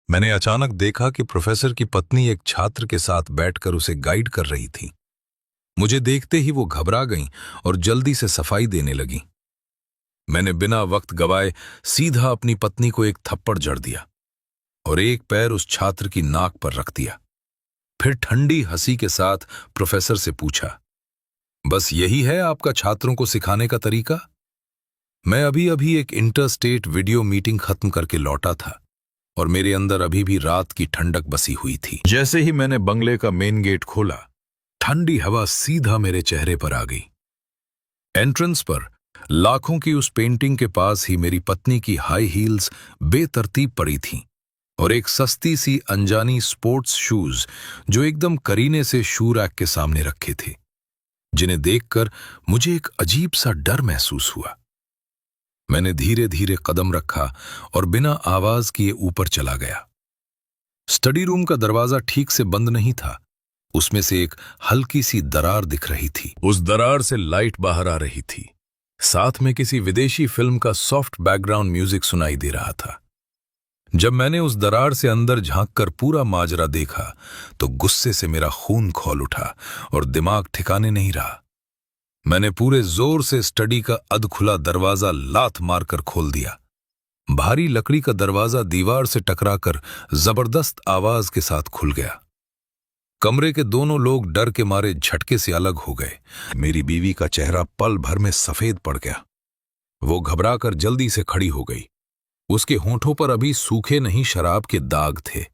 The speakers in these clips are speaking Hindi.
मैंने अचानक देखा कि प्रोफेसर की पत्नी एक छात्र के साथ बैठकर उसे गाइड कर रही थी। मुझे देखते ही वो घबरा गईं और जल्दी से सफाई देने लगीं। मैंने बिना वक्त गवाए सीधा अपनी पत्नी को एक थप्पड़ जड़ दिया और एक पैर उस छात्र की नाक पर रख दिया। फिर ठंडी हंसी के साथ प्रोफेसर से पूछा, बस यही है आपका छात्रों को सिखाने का तरीका? मैं अभी अभी एक इंटर स्टेट वीडियो मीटिंग खत्म करके लौटा था और मेरे अंदर अभी भी रात की ठंडक बसी हुई थी। जैसे ही मैंने बंगले का मेन गेट खोला, ठंडी हवा सीधा मेरे चेहरे पर आ गई। एंट्रेंस पर लाखों की उस पेंटिंग के पास ही मेरी पत्नी की हाई हील्स बेतरतीब पड़ी थीं और एक सस्ती सी अनजानी स्पोर्ट्स शूज जो एकदम करीने से शू रैक के सामने रखे थे, जिन्हें देखकर मुझे एक अजीब सा डर महसूस हुआ। मैंने धीरे धीरे कदम रखा और बिना आवाज किए ऊपर चला गया। स्टडी रूम का दरवाजा ठीक से बंद नहीं था। उसमें से एक हल्की सी दरार दिख रही थी। उस दरार से लाइट बाहर आ रही थी। साथ में किसी विदेशी फिल्म का सॉफ्ट बैकग्राउंड म्यूजिक सुनाई दे रहा था। जब मैंने उस दरार से अंदर झांककर पूरा माजरा देखा तो गुस्से से मेरा खून खौल उठा और दिमाग ठिकाने नहीं रहा। मैंने पूरे जोर से स्टडी का अधखुला दरवाजा लात मारकर खोल दिया। भारी लकड़ी का दरवाजा दीवार से टकराकर जबरदस्त आवाज के साथ खुल गया। कमरे के दोनों लोग डर के मारे झटके से अलग हो गए। मेरी बीवी का चेहरा पल भर में सफेद पड़ गया। वो घबराकर जल्दी से खड़ी हो गई। उसके होंठों पर अभी सूखे नहीं शराब के दाग थे।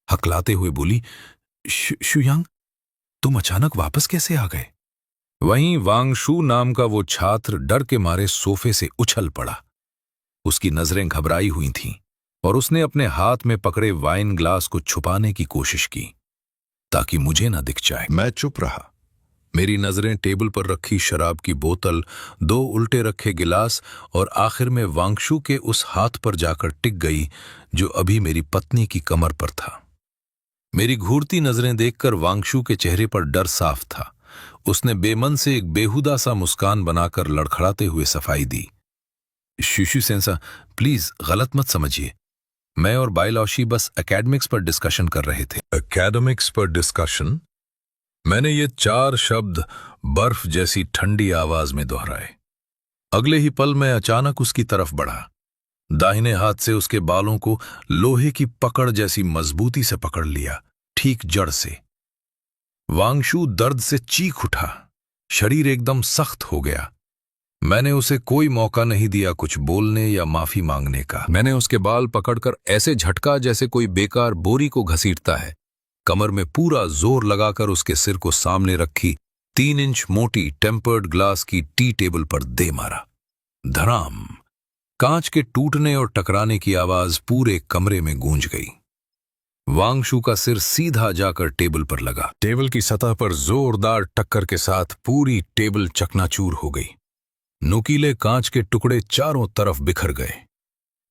हकलाते हुए बोली, शुयांग, तुम अचानक वापस कैसे आ गए? वहीं वांगशू नाम का वो छात्र डर के मारे सोफे से उछल पड़ा। उसकी नजरें घबराई हुई थीं और उसने अपने हाथ में पकड़े वाइन ग्लास को छुपाने की कोशिश की ताकि मुझे ना दिख जाए। मैं चुप रहा। मेरी नजरें टेबल पर रखी शराब की बोतल, दो उल्टे रखे गिलास और आखिर में वांगशू के उस हाथ पर जाकर टिक गई जो अभी मेरी पत्नी की कमर पर था। मेरी घूरती नजरें देखकर वांगशू के चेहरे पर डर साफ था। उसने बेमन से एक बेहुदा सा मुस्कान बनाकर लड़खड़ाते हुए सफाई दी, शिशु सेंसा, प्लीज गलत मत समझिए। मैं और बायलॉशी बस एकेडमिक्स पर डिस्कशन कर रहे थे। एकेडमिक्स पर डिस्कशन? मैंने ये 4 शब्द बर्फ जैसी ठंडी आवाज में दोहराए। अगले ही पल मैं अचानक उसकी तरफ बढ़ा। दाहिने हाथ से उसके बालों को लोहे की पकड़ जैसी मजबूती से पकड़ लिया, ठीक जड़ से। वांगशू दर्द से चीख उठा। शरीर एकदम सख्त हो गया। मैंने उसे कोई मौका नहीं दिया कुछ बोलने या माफी मांगने का। मैंने उसके बाल पकड़कर ऐसे झटका जैसे कोई बेकार बोरी को घसीटता है। कमर में पूरा जोर लगाकर उसके सिर को सामने रखी 3 इंच मोटी टेम्पर्ड ग्लास की टी टेबल पर दे मारा। धड़ाम! कांच के टूटने और टकराने की आवाज पूरे कमरे में गूंज गई। वांगशू का सिर सीधा जाकर टेबल पर लगा। टेबल की सतह पर जोरदार टक्कर के साथ पूरी टेबल चकनाचूर हो गई। नुकीले कांच के टुकड़े चारों तरफ बिखर गए।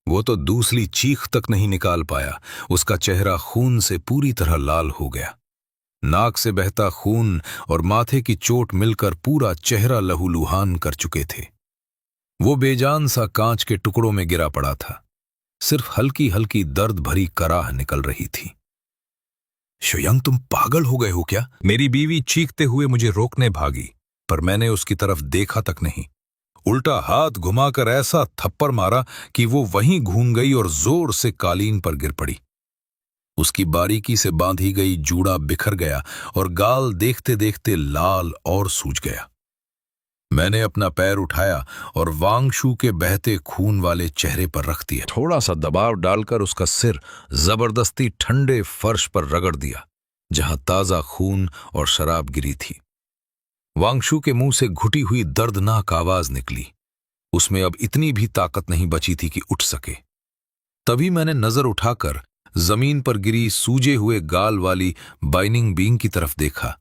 वो तो दूसरी चीख तक नहीं निकाल पाया। उसका चेहरा खून से पूरी तरह लाल हो गया। नाक से बहता खून और माथे की चोट मिलकर पूरा चेहरा लहूलुहान कर चुके थे। वो बेजान सा कांच के टुकड़ों में गिरा पड़ा था। सिर्फ हल्की हल्की दर्द भरी कराह निकल रही थी। शुयांग, तुम पागल हो गए हो क्या? मेरी बीवी चीखते हुए मुझे रोकने भागी, पर मैंने उसकी तरफ देखा तक नहीं। उल्टा हाथ घुमाकर ऐसा थप्पड़ मारा कि वो वहीं घूम गई और जोर से कालीन पर गिर पड़ी। उसकी बारीकी से बांधी गई जूड़ा बिखर गया और गाल देखते देखते लाल और सूज गया। मैंने अपना पैर उठाया और वांगशू के बहते खून वाले चेहरे पर रख दिया। थोड़ा सा दबाव डालकर उसका सिर जबरदस्ती ठंडे फर्श पर रगड़ दिया, जहां ताजा खून और शराब गिरी थी। वांगशू के मुंह से घुटी हुई दर्दनाक आवाज निकली। उसमें अब इतनी भी ताकत नहीं बची थी कि उठ सके। तभी मैंने नजर उठाकर जमीन पर गिरी सूजे हुए गाल वाली बाइनिंग बींग की तरफ देखा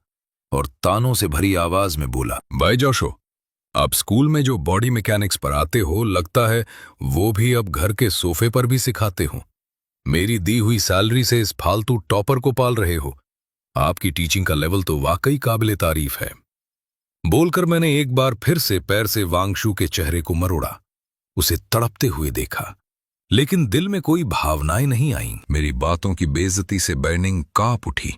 और तानों से भरी आवाज में बोला, भाई जोशो, आप स्कूल में जो बॉडी मैकेनिक्स पढ़ाते हो, लगता है वो भी अब घर के सोफे पर भी सिखाते हो। मेरी दी हुई सैलरी से इस फालतू टॉपर को पाल रहे हो। आपकी टीचिंग का लेवल तो वाकई काबिले तारीफ है। बोलकर मैंने एक बार फिर से पैर से वांगशू के चेहरे को मरोड़ा। उसे तड़पते हुए देखा। लेकिन दिल में कोई भावनाएं नहीं आईं। मेरी बातों की बेइज्जती से बर्निंग कांप उठी।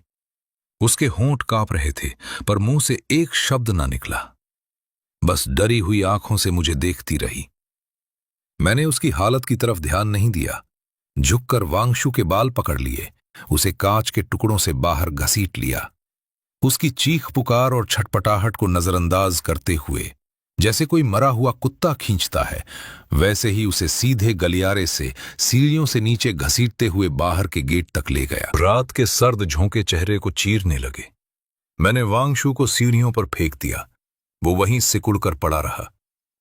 उसके होंठ कांप रहे थे, पर मुंह से एक शब्द ना निकला। बस डरी हुई आंखों से मुझे देखती रही। मैंने उसकी हालत की तरफ ध्यान नहीं दिया। झुककर वांगशु के बाल पकड़ लिए, उसे कांच के टुकड़ों से बाहर घसीट लिया। उसकी चीख पुकार और छटपटाहट को नजरअंदाज करते हुए, जैसे कोई मरा हुआ कुत्ता खींचता है, वैसे ही उसे सीधे गलियारे से सीढ़ियों से नीचे घसीटते हुए बाहर के गेट तक ले गया। रात के सर्द झोंके चेहरे को चीरने लगे। मैंने वांगशु को सीढ़ियों पर फेंक दिया। वो वहीं सिकुड़कर पड़ा रहा।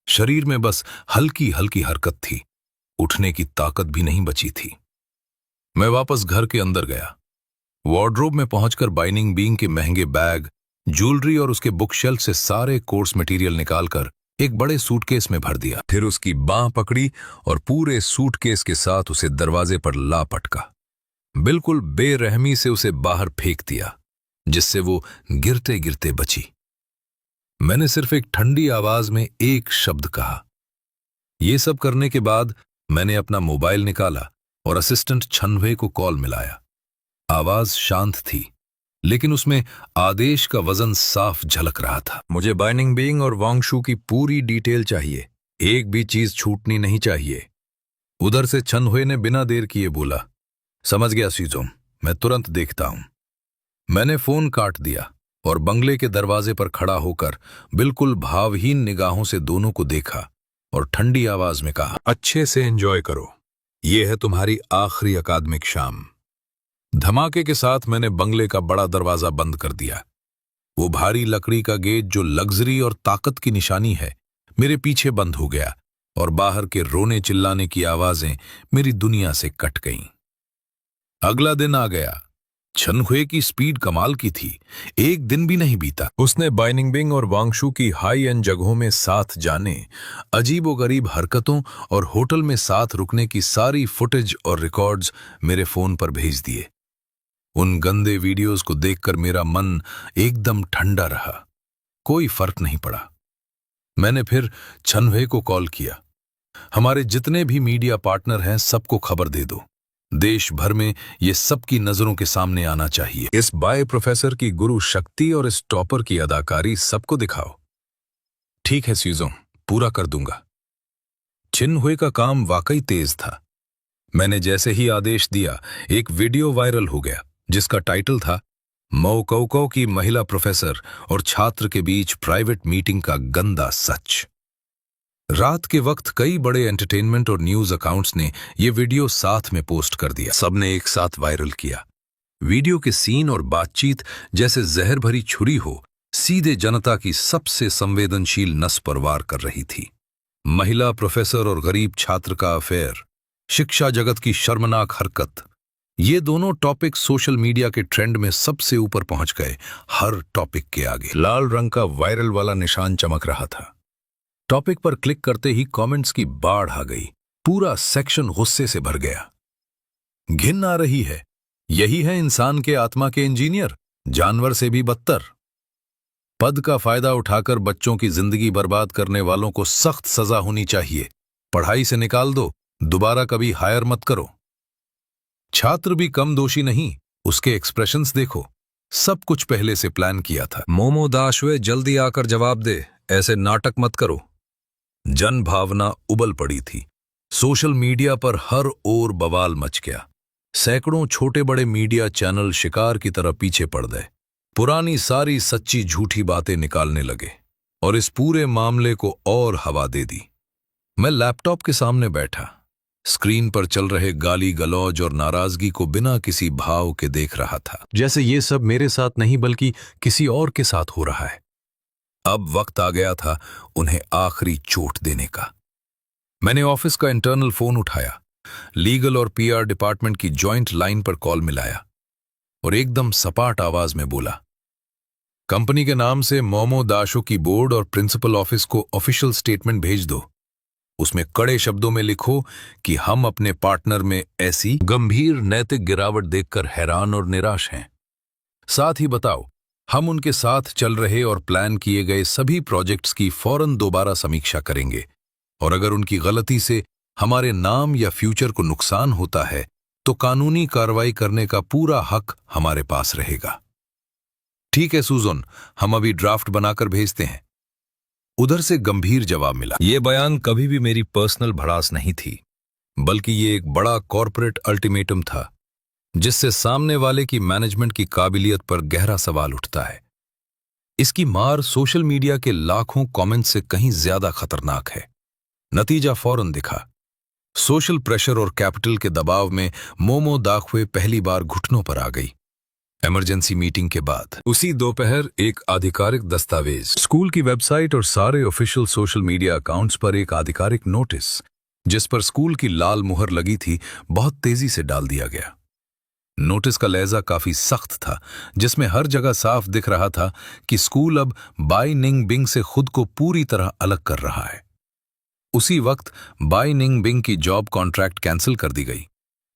शरीर में बस हल्की हल्की हरकत थी, उठने की ताकत भी नहीं बची थी। मैं वापस घर के अंदर गया। वार्डरोब में पहुंचकर बाइनिंग बींग के महंगे बैग, ज्वेलरी और उसके बुक शेल्फ से सारे कोर्स मटेरियल निकालकर एक बड़े सूटकेस में भर दिया। फिर उसकी बांह पकड़ी और पूरे सूटकेस के साथ उसे दरवाजे पर ला पटका। बिल्कुल बेरहमी से उसे बाहर फेंक दिया, जिससे वो गिरते गिरते बची। मैंने सिर्फ एक ठंडी आवाज में एक शब्द कहा। यह सब करने के बाद मैंने अपना मोबाइल निकाला और असिस्टेंट छनवे को कॉल मिलाया। आवाज शांत थी, लेकिन उसमें आदेश का वजन साफ झलक रहा था। मुझे बाइनिंग बीइंग और वांगशु की पूरी डिटेल चाहिए, एक भी चीज छूटनी नहीं चाहिए। उधर से छनवे ने बिना देर किए बोला, समझ गया सीजोम, मैं तुरंत देखता हूं। मैंने फोन काट दिया और बंगले के दरवाजे पर खड़ा होकर बिल्कुल भावहीन निगाहों से दोनों को देखा और ठंडी आवाज में कहा, अच्छे से एंजॉय करो, यह है तुम्हारी आखिरी अकादमिक शाम। धमाके के साथ मैंने बंगले का बड़ा दरवाजा बंद कर दिया। वो भारी लकड़ी का गेट, जो लग्जरी और ताकत की निशानी है, मेरे पीछे बंद हो गया और बाहर के रोने चिल्लाने की आवाजें मेरी दुनिया से कट गईं। अगला दिन आ गया। छनहुए की स्पीड कमाल की थी। एक दिन भी नहीं बीता, उसने बाइनिंग बिंग और वांगशु की हाई एंड जगहों में साथ जाने, अजीबोगरीब हरकतों और होटल में साथ रुकने की सारी फुटेज और रिकॉर्ड्स मेरे फोन पर भेज दिए। उन गंदे वीडियोस को देखकर मेरा मन एकदम ठंडा रहा। कोई फर्क नहीं पड़ा। मैंने फिर छनवे को कॉल किया, हमारे जितने भी मीडिया पार्टनर हैं सबको खबर दे दो, देश भर में ये सबकी नजरों के सामने आना चाहिए। इस बाय प्रोफेसर की गुरु शक्ति और इस टॉपर की अदाकारी सबको दिखाओ। ठीक है सीजों, पूरा कर दूंगा। छनहुए का काम वाकई तेज था। मैंने जैसे ही आदेश दिया, एक वीडियो वायरल हो गया जिसका टाइटल था मौकौकौ की महिला प्रोफेसर और छात्र के बीच प्राइवेट मीटिंग का गंदा सच। रात के वक्त कई बड़े एंटरटेनमेंट और न्यूज अकाउंट्स ने यह वीडियो साथ में पोस्ट कर दिया। सबने एक साथ वायरल किया। वीडियो के सीन और बातचीत जैसे जहर भरी छुरी हो, सीधे जनता की सबसे संवेदनशील नस पर वार कर रही थी। महिला प्रोफेसर और गरीब छात्र का अफेयर, शिक्षा जगत की शर्मनाक हरकत, ये दोनों टॉपिक सोशल मीडिया के ट्रेंड में सबसे ऊपर पहुंच गए। हर टॉपिक के आगे लाल रंग का वायरल वाला निशान चमक रहा था। टॉपिक पर क्लिक करते ही कमेंट्स की बाढ़ आ गई। पूरा सेक्शन गुस्से से भर गया। घिन आ रही है, यही है इंसान के आत्मा के इंजीनियर, जानवर से भी बदतर। पद का फायदा उठाकर बच्चों की जिंदगी बर्बाद करने वालों को सख्त सजा होनी चाहिए। पढ़ाई से निकाल दो, दोबारा कभी हायर मत करो। छात्र भी कम दोषी नहीं, उसके एक्सप्रेशंस देखो, सब कुछ पहले से प्लान किया था। मोमो दाशवे, जल्दी आकर जवाब दे, ऐसे नाटक मत करो। जन भावना उबल पड़ी थी। सोशल मीडिया पर हर ओर बवाल मच गया। सैकड़ों छोटे बड़े मीडिया चैनल शिकार की तरह पीछे पड़ गए। पुरानी सारी सच्ची झूठी बातें निकालने लगे और इस पूरे मामले को और हवा दे दी। मैं लैपटॉप के सामने बैठा, स्क्रीन पर चल रहे गाली गलौज और नाराजगी को बिना किसी भाव के देख रहा था, जैसे ये सब मेरे साथ नहीं बल्कि किसी और के साथ हो रहा है। अब वक्त आ गया था उन्हें आखिरी चोट देने का। मैंने ऑफिस का इंटरनल फोन उठाया, लीगल और पीआर डिपार्टमेंट की जॉइंट लाइन पर कॉल मिलाया और एकदम सपाट आवाज में बोला, कंपनी के नाम से मोमो दाशो की बोर्ड और प्रिंसिपल ऑफिस को ऑफिशियल स्टेटमेंट भेज दो। उसमें कड़े शब्दों में लिखो कि हम अपने पार्टनर में ऐसी गंभीर नैतिक गिरावट देखकर हैरान और निराश हैं। साथ ही बताओ, हम उनके साथ चल रहे और प्लान किए गए सभी प्रोजेक्ट्स की फौरन दोबारा समीक्षा करेंगे और अगर उनकी गलती से हमारे नाम या फ्यूचर को नुकसान होता है तो कानूनी कार्रवाई करने का पूरा हक हमारे पास रहेगा। ठीक है सुजन, हम अभी ड्राफ्ट बनाकर भेजते हैं। उधर से गंभीर जवाब मिला। यह बयान कभी भी मेरी पर्सनल भड़ास नहीं थी, बल्कि ये एक बड़ा कॉर्पोरेट अल्टीमेटम था जिससे सामने वाले की मैनेजमेंट की काबिलियत पर गहरा सवाल उठता है। इसकी मार सोशल मीडिया के लाखों कमेंट्स से कहीं ज्यादा खतरनाक है। नतीजा फौरन दिखा। सोशल प्रेशर और कैपिटल के दबाव में मोमो दाखवे पहली बार घुटनों पर आ गई। इमरजेंसी मीटिंग के बाद उसी दोपहर एक आधिकारिक दस्तावेज, स्कूल की वेबसाइट और सारे ऑफिशियल सोशल मीडिया अकाउंट्स पर एक आधिकारिक नोटिस जिस पर स्कूल की लाल मुहर लगी थी, बहुत तेजी से डाल दिया गया। नोटिस का लहजा काफी सख्त था, जिसमें हर जगह साफ दिख रहा था कि स्कूल अब बाई निंग बिंग से खुद को पूरी तरह अलग कर रहा है। उसी वक्त बाई निंग बिंग की जॉब कॉन्ट्रैक्ट कैंसिल कर दी गई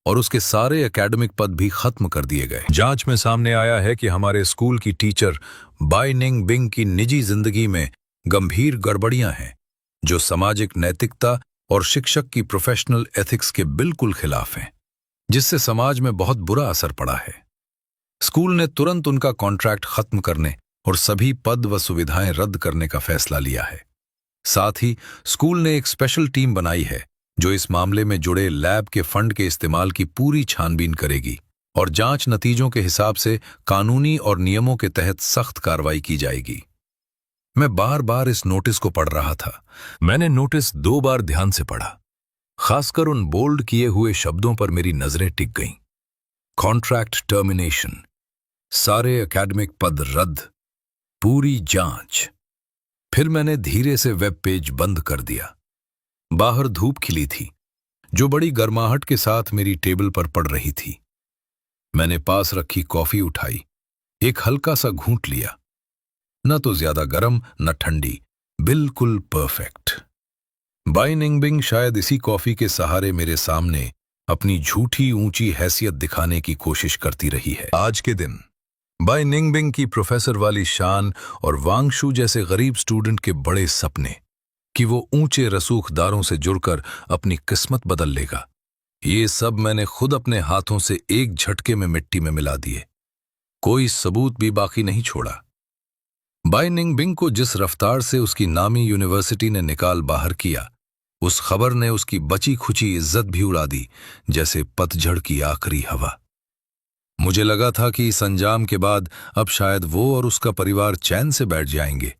और उसके सारे एकेडमिक पद भी खत्म कर दिए गए। जांच में सामने आया है कि हमारे स्कूल की टीचर बाई निंग बिंग की निजी जिंदगी में गंभीर गड़बड़ियां हैं जो सामाजिक नैतिकता और शिक्षक की प्रोफेशनल एथिक्स के बिल्कुल खिलाफ हैं, जिससे समाज में बहुत बुरा असर पड़ा है। स्कूल ने तुरंत उनका कॉन्ट्रैक्ट खत्म करने और सभी पद व सुविधाएं रद्द करने का फैसला लिया है। साथ ही स्कूल ने एक स्पेशल टीम बनाई है जो इस मामले में जुड़े लैब के फंड के इस्तेमाल की पूरी छानबीन करेगी और जांच नतीजों के हिसाब से कानूनी और नियमों के तहत सख्त कार्रवाई की जाएगी। मैं बार बार इस नोटिस को पढ़ रहा था। मैंने नोटिस 2 बार ध्यान से पढ़ा। खासकर उन बोल्ड किए हुए शब्दों पर मेरी नजरें टिक गईं। कॉन्ट्रैक्ट टर्मिनेशन, सारे एकेडमिक पद रद्द, पूरी जांच। फिर मैंने धीरे से वेब पेज बंद कर दिया। बाहर धूप खिली थी जो बड़ी गर्माहट के साथ मेरी टेबल पर पड़ रही थी। मैंने पास रखी कॉफी उठाई, एक हल्का सा घूंट लिया। न तो ज्यादा गर्म न ठंडी, बिल्कुल परफेक्ट। बाई निंग बिंग शायद इसी कॉफी के सहारे मेरे सामने अपनी झूठी ऊंची हैसियत दिखाने की कोशिश करती रही है। आज के दिन बाई निंग बिंग की प्रोफेसर वाली शान और वांगशू जैसे गरीब स्टूडेंट के बड़े सपने कि वो ऊंचे रसूखदारों से जुड़कर अपनी किस्मत बदल लेगा, ये सब मैंने खुद अपने हाथों से एक झटके में मिट्टी में मिला दिए। कोई सबूत भी बाकी नहीं छोड़ा। बाई निंग बिंग को जिस रफ्तार से उसकी नामी यूनिवर्सिटी ने निकाल बाहर किया, उस खबर ने उसकी बची खुची इज्जत भी उड़ा दी जैसे पतझड़ की आखिरी हवा। मुझे लगा था कि इस अंजाम के बाद अब शायद वो और उसका परिवार चैन से बैठ जाएंगे,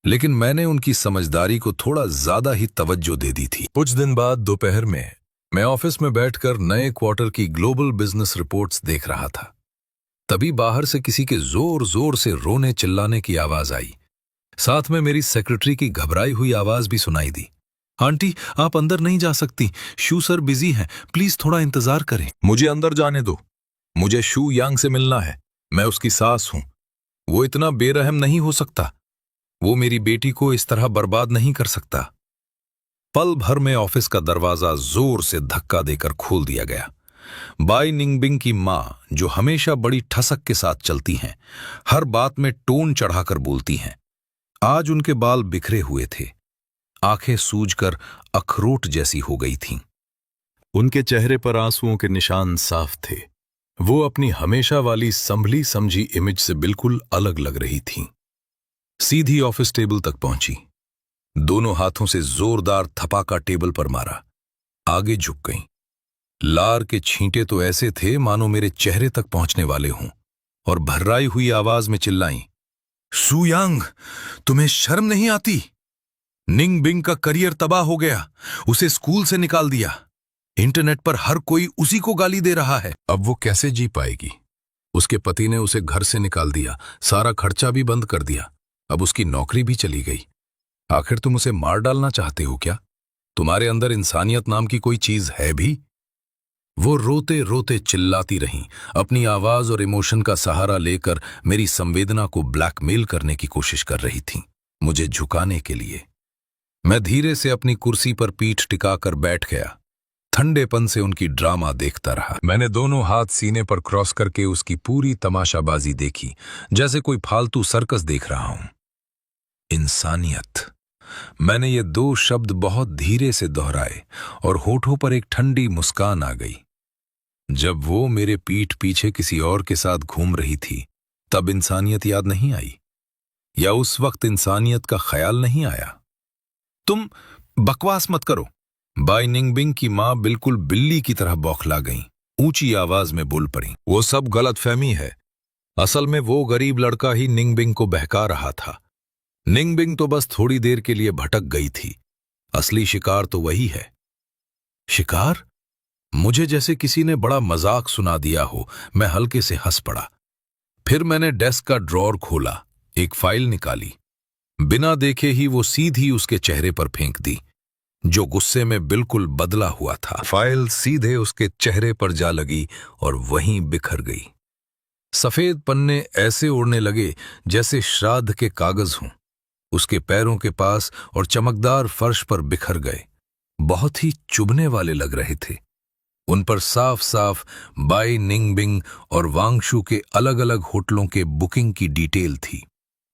लेकिन मैंने उनकी समझदारी को थोड़ा ज्यादा ही तवज्जो दे दी थी। कुछ दिन बाद दोपहर में मैं ऑफिस में बैठकर नए क्वार्टर की ग्लोबल बिजनेस रिपोर्ट्स देख रहा था। तभी बाहर से किसी के जोर जोर से रोने चिल्लाने की आवाज आई। साथ में मेरी सेक्रेटरी की घबराई हुई आवाज भी सुनाई दी। आंटी, आप अंदर नहीं जा सकती, शू सर बिजी हैं, प्लीज थोड़ा इंतजार करें। मुझे अंदर जाने दो, मुझे शू यांग से मिलना है। मैं उसकी सास हूं, वो इतना बेरहम नहीं हो सकता। वो मेरी बेटी को इस तरह बर्बाद नहीं कर सकता। पल भर में ऑफिस का दरवाजा जोर से धक्का देकर खोल दिया गया। बाई निंग बिंग की मां, जो हमेशा बड़ी ठसक के साथ चलती हैं, हर बात में टोन चढ़ाकर बोलती हैं, आज उनके बाल बिखरे हुए थे, आंखें सूजकर अखरोट जैसी हो गई थीं। उनके चेहरे पर आंसुओं के निशान साफ थे। वो अपनी हमेशा वाली संभली समझी इमेज से बिल्कुल अलग लग रही थीं। सीधी ऑफिस टेबल तक पहुंची, दोनों हाथों से जोरदार थपाका टेबल पर मारा, आगे झुक गईं। लार के छींटे तो ऐसे थे मानो मेरे चेहरे तक पहुंचने वाले हों, और भर्राई हुई आवाज में चिल्लाईं, शू यांग, तुम्हें शर्म नहीं आती? निंग बिंग का करियर तबाह हो गया, उसे स्कूल से निकाल दिया। इंटरनेट पर हर कोई उसी को गाली दे रहा है। अब वो कैसे जी पाएगी? उसके पति ने उसे घर से निकाल दिया, सारा खर्चा भी बंद कर दिया, अब उसकी नौकरी भी चली गई। आखिर तुम उसे मार डालना चाहते हो क्या? तुम्हारे अंदर इंसानियत नाम की कोई चीज है भी? वो रोते रोते चिल्लाती रहीं, अपनी आवाज और इमोशन का सहारा लेकर मेरी संवेदना को ब्लैकमेल करने की कोशिश कर रही थीं, मुझे झुकाने के लिए। मैं धीरे से अपनी कुर्सी पर पीठ टिकाकर बैठ गया, ठंडेपन से उनकी ड्रामा देखता रहा। मैंने दोनों हाथ सीने पर क्रॉस करके उसकी पूरी तमाशाबाजी देखी, जैसे कोई फालतू सर्कस देख रहा हूं। इंसानियत, मैंने ये दो शब्द बहुत धीरे से दोहराए और होठों पर एक ठंडी मुस्कान आ गई। जब वो मेरे पीठ पीछे किसी और के साथ घूम रही थी, तब इंसानियत याद नहीं आई? या उस वक्त इंसानियत का ख्याल नहीं आया? तुम बकवास मत करो। बाई निंगबिंग की मां बिल्कुल बिल्ली की तरह बौखला गईं, ऊंची आवाज में बोल पड़ी। वो सब गलतफहमी है। असल में वो गरीब लड़का ही निंगबिंग को बहका रहा था। निंगबिंग तो बस थोड़ी देर के लिए भटक गई थी। असली शिकार तो वही है। शिकार? मुझे जैसे किसी ने बड़ा मजाक सुना दिया हो। मैं हल्के से हंस पड़ा। फिर मैंने डेस्क का ड्रॉर खोला, एक फाइल निकाली। बिना देखे ही वो सीधी उसके चेहरे पर फेंक दी, जो गुस्से में बिल्कुल बदला हुआ था। फाइल सीधे उसके चेहरे पर जा लगी और वहीं बिखर गई। सफेद पन्ने ऐसे उड़ने लगे जैसे श्राद्ध के कागज हों। उसके पैरों के पास और चमकदार फर्श पर बिखर गए। बहुत ही चुभने वाले लग रहे थे। उन पर साफ साफ बाई निंगबिंग और वांगशू के अलग अलग होटलों के बुकिंग की डिटेल थी।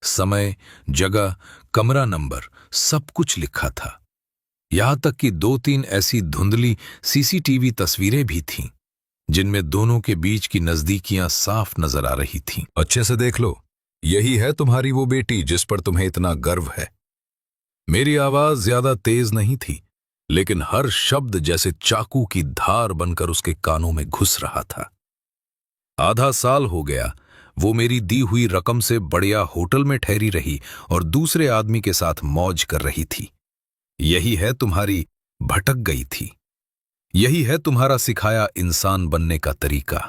समय, जगह, कमरा नंबर, सब कुछ लिखा था। यहां तक कि 2-3 ऐसी धुंधली सीसीटीवी तस्वीरें भी थीं, जिनमें दोनों के बीच की नजदीकियां साफ नजर आ रही थीं। अच्छे से देख लो, यही है तुम्हारी वो बेटी जिस पर तुम्हें इतना गर्व है। मेरी आवाज ज्यादा तेज नहीं थी, लेकिन हर शब्द जैसे चाकू की धार बनकर उसके कानों में घुस रहा था। आधा साल हो गया वो मेरी दी हुई रकम से बढ़िया होटल में ठहरी रही और दूसरे आदमी के साथ मौज कर रही थी। यही है तुम्हारी भटक गई थी। यही है तुम्हारा सिखाया इंसान बनने का तरीका।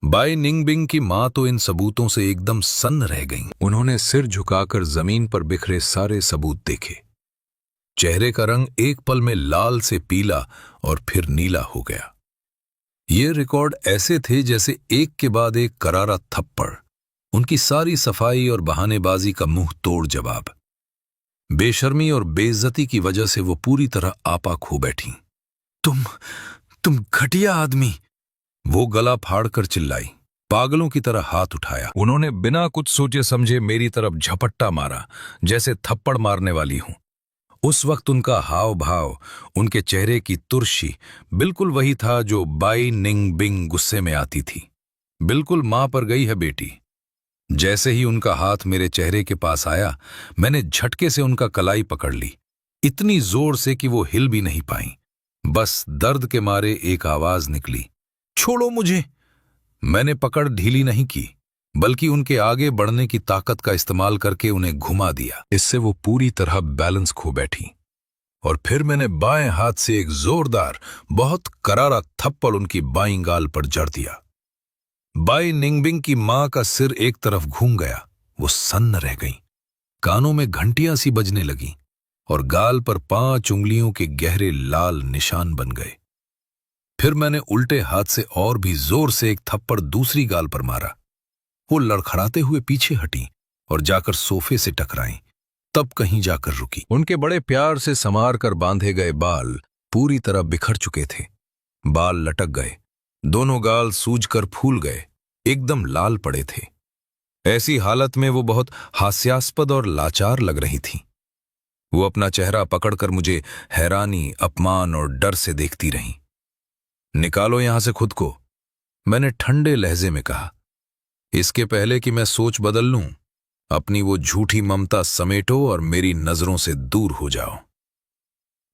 बाई निंगबिंग की मां तो इन सबूतों से एकदम सन्न रह गईं। उन्होंने सिर झुकाकर जमीन पर बिखरे सारे सबूत देखे। चेहरे का रंग एक पल में लाल से पीला और फिर नीला हो गया। ये रिकॉर्ड ऐसे थे जैसे एक के बाद एक करारा थप्पड़, उनकी सारी सफाई और बहानेबाजी का मुंह तोड़ जवाब। बेशर्मी और बेइज्जती की वजह से वो पूरी तरह आपा खो बैठी। तुम घटिया आदमी! वो गला फाड़कर चिल्लाई, पागलों की तरह हाथ उठाया। उन्होंने बिना कुछ सोचे समझे मेरी तरफ झपट्टा मारा, जैसे थप्पड़ मारने वाली हूं। उस वक्त उनका हाव भाव, उनके चेहरे की तुर्शी बिल्कुल वही था जो बाई निंगबिंग गुस्से में आती थी। बिल्कुल मां पर गई है बेटी। जैसे ही उनका हाथ मेरे चेहरे के पास आया, मैंने झटके से उनका कलाई पकड़ ली, इतनी जोर से कि वो हिल भी नहीं पाई। बस दर्द के मारे एक आवाज निकली, छोड़ो मुझे। मैंने पकड़ ढीली नहीं की, बल्कि उनके आगे बढ़ने की ताकत का इस्तेमाल करके उन्हें घुमा दिया। इससे वो पूरी तरह बैलेंस खो बैठी और फिर मैंने बाएं हाथ से एक जोरदार, बहुत करारा थप्पड़ उनकी बाईं गाल पर जड़ दिया। बाई निंगबिंग की मां का सिर एक तरफ घूम गया। वो सन्न रह गई, कानों में घंटियां सी बजने लगीं और गाल पर 5 उंगलियों के गहरे लाल निशान बन गए। फिर मैंने उल्टे हाथ से और भी जोर से एक थप्पड़ दूसरी गाल पर मारा। वो लड़खड़ाते हुए पीछे हटी और जाकर सोफे से टकराई, तब कहीं जाकर रुकी। उनके बड़े प्यार से संवार कर बांधे गए बाल पूरी तरह बिखर चुके थे। बाल लटक गए, दोनों गाल सूजकर फूल गए, एकदम लाल पड़े थे। ऐसी हालत में वो बहुत हास्यास्पद और लाचार लग रही थीं। वो अपना चेहरा पकड़कर मुझे हैरानी, अपमान और डर से देखती रहीं। निकालो यहां से खुद को, मैंने ठंडे लहजे में कहा। इसके पहले कि मैं सोच बदल लूं, अपनी वो झूठी ममता समेटो और मेरी नजरों से दूर हो जाओ।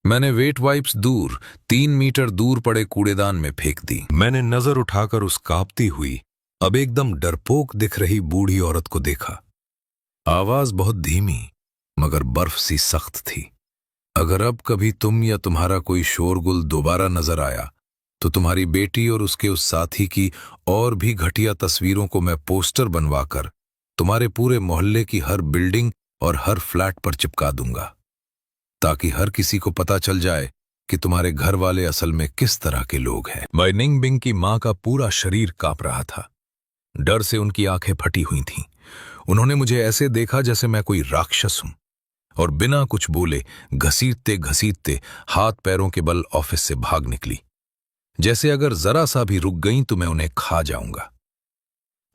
मैंने वेट वाइप्स दूर 3 मीटर दूर पड़े कूड़ेदान में फेंक दी। मैंने नजर उठाकर उस कांपती हुई, अब एकदम डरपोक दिख रही बूढ़ी औरत को देखा। आवाज बहुत धीमी मगर बर्फ सी सख्त थी। अगर अब कभी तुम या तुम्हारा कोई शोरगुल दोबारा नजर आया तो तुम्हारी बेटी और उसके उस साथी की और भी घटिया तस्वीरों को मैं पोस्टर बनवाकर तुम्हारे पूरे मोहल्ले की हर बिल्डिंग और हर फ्लैट पर चिपका दूंगा, ताकि हर किसी को पता चल जाए कि तुम्हारे घर वाले असल में किस तरह के लोग हैं। बाई निंगबिंग की मां का पूरा शरीर कांप रहा था। डर से उनकी आंखें फटी हुई थीं। उन्होंने मुझे ऐसे देखा जैसे मैं कोई राक्षस हूं और बिना कुछ बोले घसीटते घसीटते हाथ पैरों के बल ऑफिस से भाग निकली, जैसे अगर जरा सा भी रुक गईं तो मैं उन्हें खा जाऊंगा।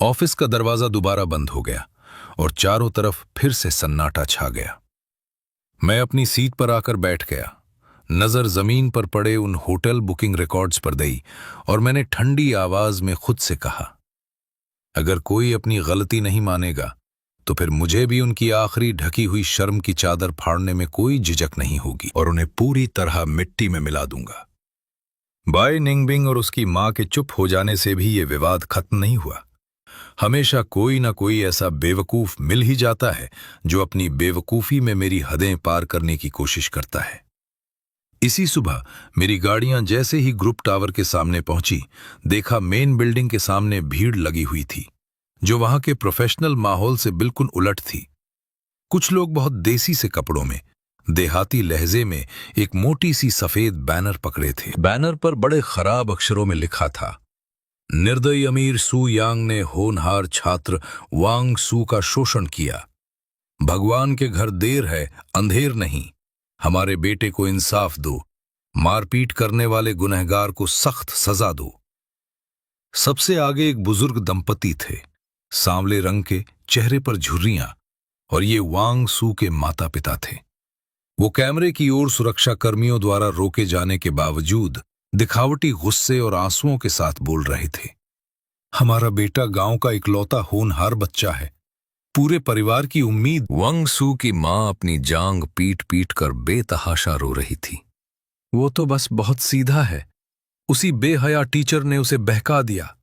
ऑफिस का दरवाजा दोबारा बंद हो गया और चारों तरफ फिर से सन्नाटा छा गया। मैं अपनी सीट पर आकर बैठ गया। नजर जमीन पर पड़े उन होटल बुकिंग रिकॉर्ड्स पर गई और मैंने ठंडी आवाज में खुद से कहा, अगर कोई अपनी गलती नहीं मानेगा तो फिर मुझे भी उनकी आखिरी ढकी हुई शर्म की चादर फाड़ने में कोई झिझक नहीं होगी और उन्हें पूरी तरह मिट्टी में मिला दूंगा। बाय निंगबिंग और उसकी मां के चुप हो जाने से भी ये विवाद खत्म नहीं हुआ। हमेशा कोई ना कोई ऐसा बेवकूफ मिल ही जाता है जो अपनी बेवकूफी में मेरी हदें पार करने की कोशिश करता है। इसी सुबह मेरी गाड़ियां जैसे ही ग्रुप टावर के सामने पहुंची, देखा मेन बिल्डिंग के सामने भीड़ लगी हुई थी, जो वहां के प्रोफेशनल माहौल से बिल्कुल उलट थी। कुछ लोग बहुत देसी से कपड़ों में, देहाती लहजे में एक मोटी सी सफेद बैनर पकड़े थे। बैनर पर बड़े खराब अक्षरों में लिखा था, निर्दयी अमीर सू यांग ने होनहार छात्र वांग सू का शोषण किया। भगवान के घर देर है, अंधेर नहीं। हमारे बेटे को इंसाफ दो। मारपीट करने वाले गुनहगार को सख्त सजा दो। सबसे आगे एक बुजुर्ग दंपति थे, सांवले रंग के, चेहरे पर झुर्रियां, और ये वांग सू के माता पिता थे। वो कैमरे की ओर सुरक्षा कर्मियों द्वारा रोके जाने के बावजूद दिखावटी गुस्से और आंसुओं के साथ बोल रहे थे, हमारा बेटा गांव का इकलौता होनहार बच्चा है, पूरे परिवार की उम्मीद। वांग सू की मां अपनी जांग पीट पीट कर बेतहाशा रो रही थी। वो तो बस बहुत सीधा है, उसी बेहया टीचर ने उसे बहका दिया।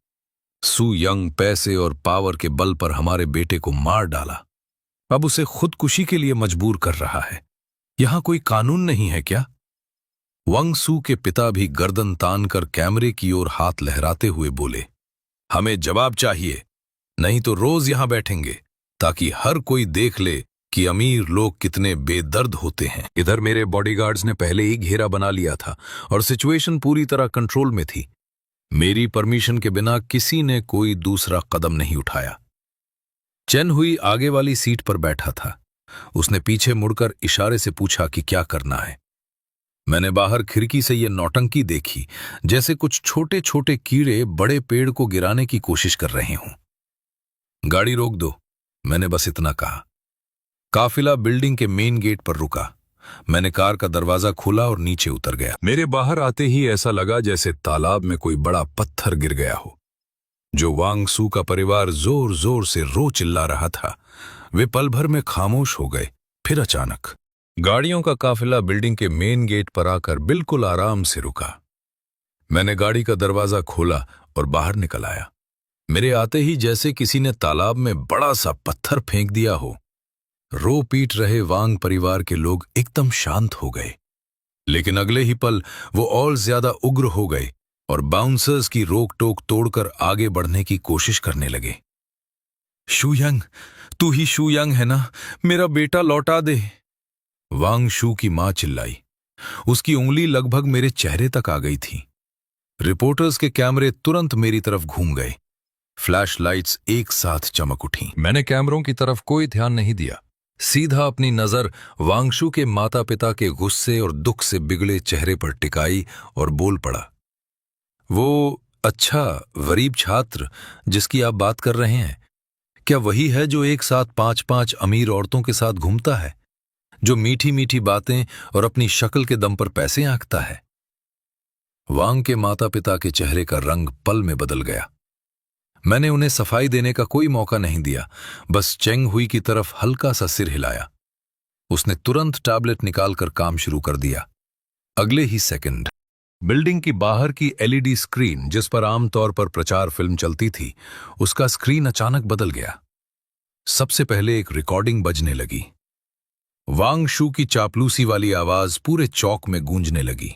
सू यंग पैसे और पावर के बल पर हमारे बेटे को मार डाला, अब उसे खुदकुशी के लिए मजबूर कर रहा है। यहां कोई कानून नहीं है क्या? वांग सू के पिता भी गर्दन तान कर कैमरे की ओर हाथ लहराते हुए बोले, हमें जवाब चाहिए, नहीं तो रोज यहां बैठेंगे ताकि हर कोई देख ले कि अमीर लोग कितने बेदर्द होते हैं। इधर मेरे बॉडीगार्ड्स ने पहले ही घेरा बना लिया था और सिचुएशन पूरी तरह कंट्रोल में थी। मेरी परमिशन के बिना किसी ने कोई दूसरा कदम नहीं उठाया। चेन हुई आगे वाली सीट पर बैठा था। उसने पीछे मुड़कर इशारे से पूछा कि क्या करना है। मैंने बाहर खिड़की से ये नौटंकी देखी, जैसे कुछ छोटे छोटे कीड़े बड़े पेड़ को गिराने की कोशिश कर रहे हों। गाड़ी रोक दो, मैंने बस इतना कहा। काफिला बिल्डिंग के मेन गेट पर रुका। मैंने कार का दरवाजा खोला और नीचे उतर गया। मेरे बाहर आते ही ऐसा लगा जैसे तालाब में कोई बड़ा पत्थर गिर गया हो। जो वांग सू का परिवार जोर जोर से रो चिल्ला रहा था, वे पल भर में खामोश हो गए। फिर अचानक गाड़ियों का काफिला बिल्डिंग के मेन गेट पर आकर बिल्कुल आराम से रुका। मैंने गाड़ी का दरवाजा खोला और बाहर निकल आया। मेरे आते ही जैसे किसी ने तालाब में बड़ा सा पत्थर फेंक दिया हो। रो पीट रहे वांग परिवार के लोग एकदम शांत हो गए, लेकिन अगले ही पल वो और ज्यादा उग्र हो गए और बाउंसर्स की रोक टोक तोड़कर आगे बढ़ने की कोशिश करने लगे। शू यंग, तू ही शू यंग है ना? मेरा बेटा लौटा दे। वांग शू की मां चिल्लाई। उसकी उंगली लगभग मेरे चेहरे तक आ गई थी। रिपोर्टर्स के कैमरे तुरंत मेरी तरफ घूम गए। फ्लैश लाइट्स एक साथ चमक उठी। मैंने कैमरों की तरफ कोई ध्यान नहीं दिया, सीधा अपनी नजर वांगशू के माता पिता के गुस्से और दुख से बिगड़े चेहरे पर टिकाई और बोल पड़ा, वो अच्छा गरीब छात्र जिसकी आप बात कर रहे हैं, क्या वही है जो एक साथ 5-5 अमीर औरतों के साथ घूमता है, जो मीठी मीठी बातें और अपनी शक्ल के दम पर पैसे आंकता है? वांग के माता पिता के चेहरे का रंग पल में बदल गया। मैंने उन्हें सफाई देने का कोई मौका नहीं दिया, बस चेंग हुई की तरफ हल्का सा सिर हिलाया। उसने तुरंत टैबलेट निकालकर काम शुरू कर दिया। अगले ही सेकंड बिल्डिंग की बाहर की एलईडी स्क्रीन, जिस पर आमतौर पर प्रचार फिल्म चलती थी, उसका स्क्रीन अचानक बदल गया। सबसे पहले एक रिकॉर्डिंग बजने लगी। वांग शू की चापलूसी वाली आवाज पूरे चौक में गूंजने लगी।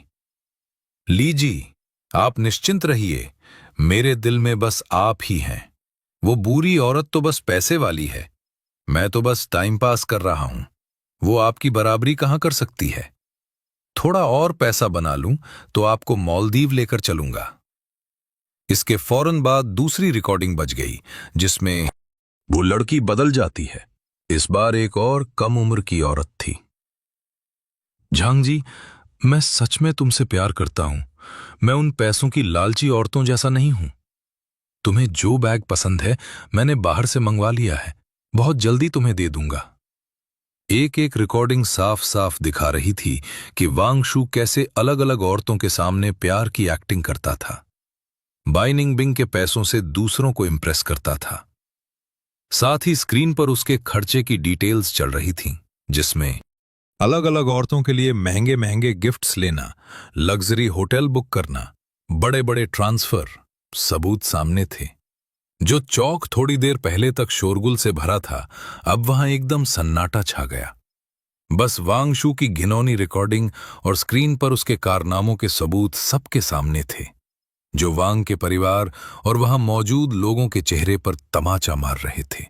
लीजी, आप निश्चिंत रहिए, मेरे दिल में बस आप ही हैं। वो बुरी औरत तो बस पैसे वाली है, मैं तो बस टाइम पास कर रहा हूं। वो आपकी बराबरी कहां कर सकती है? थोड़ा और पैसा बना लूं तो आपको मालदीव लेकर चलूंगा। इसके फौरन बाद दूसरी रिकॉर्डिंग बज गई, जिसमें वो लड़की बदल जाती है। इस बार एक और कम उम्र की औरत थी। झांग जी, मैं सच में तुमसे प्यार करता हूं। मैं उन पैसों की लालची औरतों जैसा नहीं हूं। तुम्हें जो बैग पसंद है मैंने बाहर से मंगवा लिया है, बहुत जल्दी तुम्हें दे दूंगा। एक एक रिकॉर्डिंग साफ साफ दिखा रही थी कि वांग शू कैसे अलग अलग औरतों के सामने प्यार की एक्टिंग करता था, बाई निंगबिंग के पैसों से दूसरों को इम्प्रेस करता था। साथ ही स्क्रीन पर उसके खर्चे की डिटेल्स चल रही थीं, जिसमें अलग अलग औरतों के लिए महंगे महंगे गिफ्ट्स लेना, लग्जरी होटल बुक करना, बड़े बड़े ट्रांसफर, सबूत सामने थे। जो चौक थोड़ी देर पहले तक शोरगुल से भरा था, अब वहां एकदम सन्नाटा छा गया। बस वांग शू की घिनौनी रिकॉर्डिंग और स्क्रीन पर उसके कारनामों के सबूत सबके सामने थे, जो वांग के परिवार और वहां मौजूद लोगों के चेहरे पर तमाचा मार रहे थे।